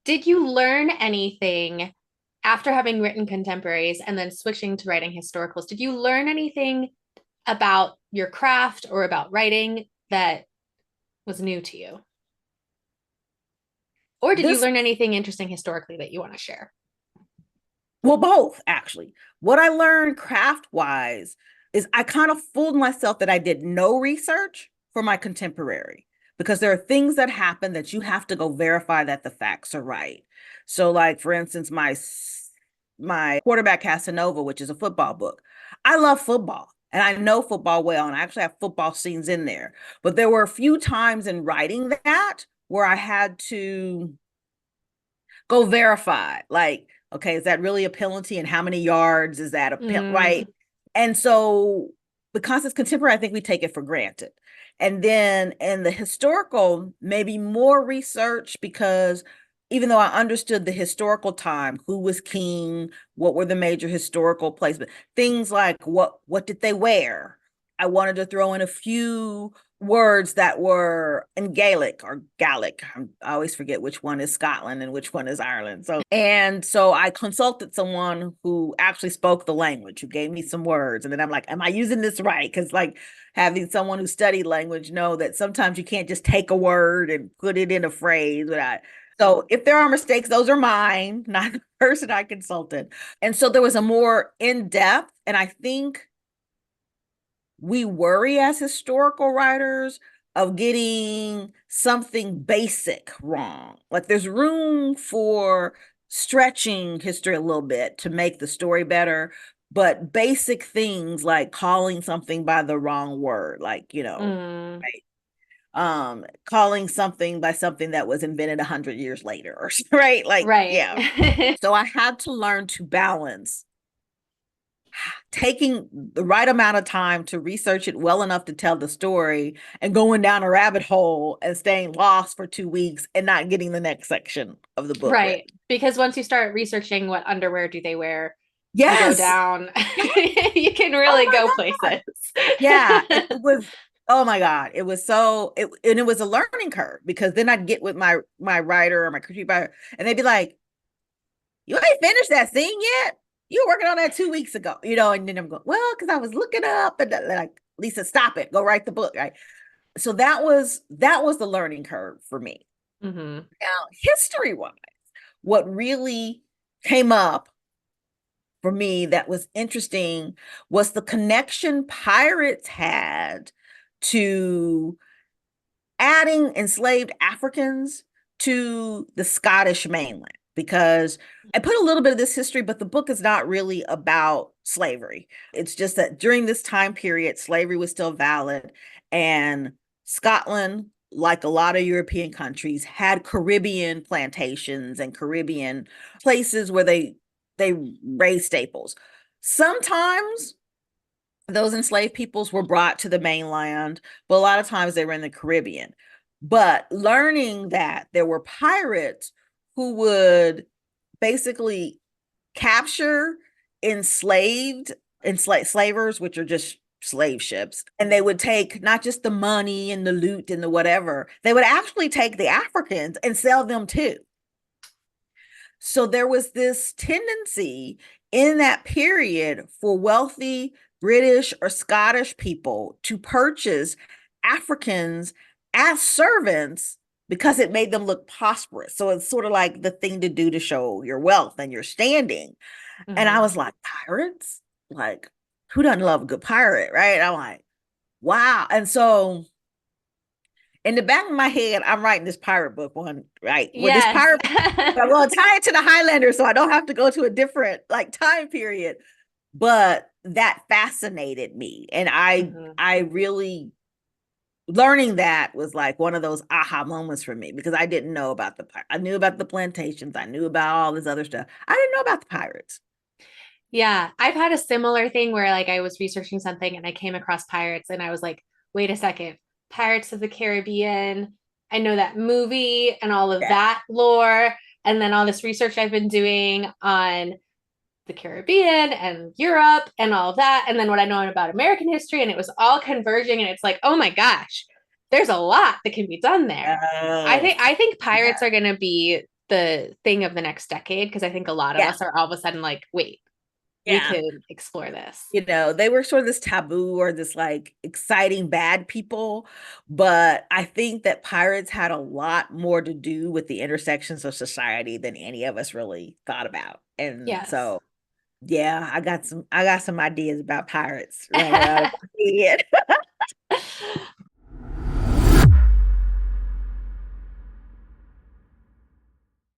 Did you learn anything after having written contemporaries and then switching to writing historicals? Did you learn anything about your craft or about writing that was new to you? Or did you This, learn anything interesting historically that you want to share? well, both actually. What I learned craft wise is I kind of fooled myself that I did no research for my contemporary because there are things that happen that you have to go verify that the facts are right. So, like for instance, my quarterback Casanova, which is a football book. I love football and I know football well, and I actually have football scenes in there. But there were a few times in writing that where I had to go verify. Like, okay, is that really a penalty? And how many yards is that a penalty? Mm, Right. And so, because it's contemporary, I think we take it for granted. And then in the historical, maybe more research because even though I understood the historical time, who was king, what were the major historical places, things like what did they wear? I wanted to throw in a few words that were in Gaelic or Gaelic. I always forget which one is Scotland and which one is Ireland. So I consulted someone who actually spoke the language, who gave me some words. And then I'm like, am I using this right? Because like having someone who studied language know that sometimes you can't just take a word and put it in a phrase without. So if there are mistakes, those are mine, not the person I consulted. And so there was a more in-depth, and I think we worry as historical writers of getting something basic wrong. Like there's room for stretching history a little bit to make the story better, but basic things like calling something by the wrong word, like, mm, right? Calling something by something that was invented 100 years later, or right? Like, right. yeah. So I had to learn to balance taking the right amount of time to research it well enough to tell the story and going down a rabbit hole and staying lost for 2 weeks and not getting the next section of the book read. Right. Because once you start researching what underwear do they wear, you go Yes. down, you can Oh really go my God. places. Yeah. It was, oh my God. And it was a learning curve because then I'd get with my writer or my critique writer and they'd be like, you ain't finished that scene yet. You were working on that 2 weeks ago, and then I'm going, well, because I was looking up and like, Lisa, stop it. Go write the book. Right. So that was the learning curve for me. Hmm. Now, history wise, what really came up for me that was interesting was the connection pirates had to adding enslaved Africans to the Scottish mainland. Because I put a little bit of this history, but the book is not really about slavery. It's just that during this time period, slavery was still valid. And Scotland, like a lot of European countries, had Caribbean plantations and Caribbean places where they raised staples. Sometimes those enslaved peoples were brought to the mainland, but a lot of times they were in the Caribbean. But learning that there were pirates who would basically capture enslaved slavers, which are just slave ships, and they would take not just the money and the loot and the whatever, they would actually take the Africans and sell them too. So there was this tendency in that period for wealthy British or Scottish people to purchase Africans as servants because it made them look prosperous. So it's sort of like the thing to do to show your wealth and your standing. And I Hmm. was like, pirates? Like, who doesn't love a good pirate, right? I'm like, wow. And so in the back of my head, I'm writing this pirate book one, right? Where this Yes. pirate, I'm going to tie it to the Highlander so I don't have to go to a different like time period. But that fascinated me. And I, Hmm. I really, learning that was like one of those aha moments for me because I didn't know about I knew about the plantations. I knew about all this other stuff. I didn't know about the pirates. Yeah, I've had a similar thing where like I was researching something and I came across pirates and I was like, wait a second, Pirates of the Caribbean. I know that movie and all of Yeah. that lore. And then all this research I've been doing on the Caribbean and Europe and all of that. And then what I know about American history, and it was all converging. And it's like, oh my gosh, there's a lot that can be done there. I think Yes. I think Yeah. pirates are gonna be the thing of the next decade because I think a lot of Yeah. us are all of a sudden like, wait, we Yeah. could explore this. You know, they were sort of this taboo or this like exciting bad people. But I think that pirates had a lot more to do with the intersections of society than any of us really thought about. And Yes. so, yeah, I got some ideas about pirates running around in my head.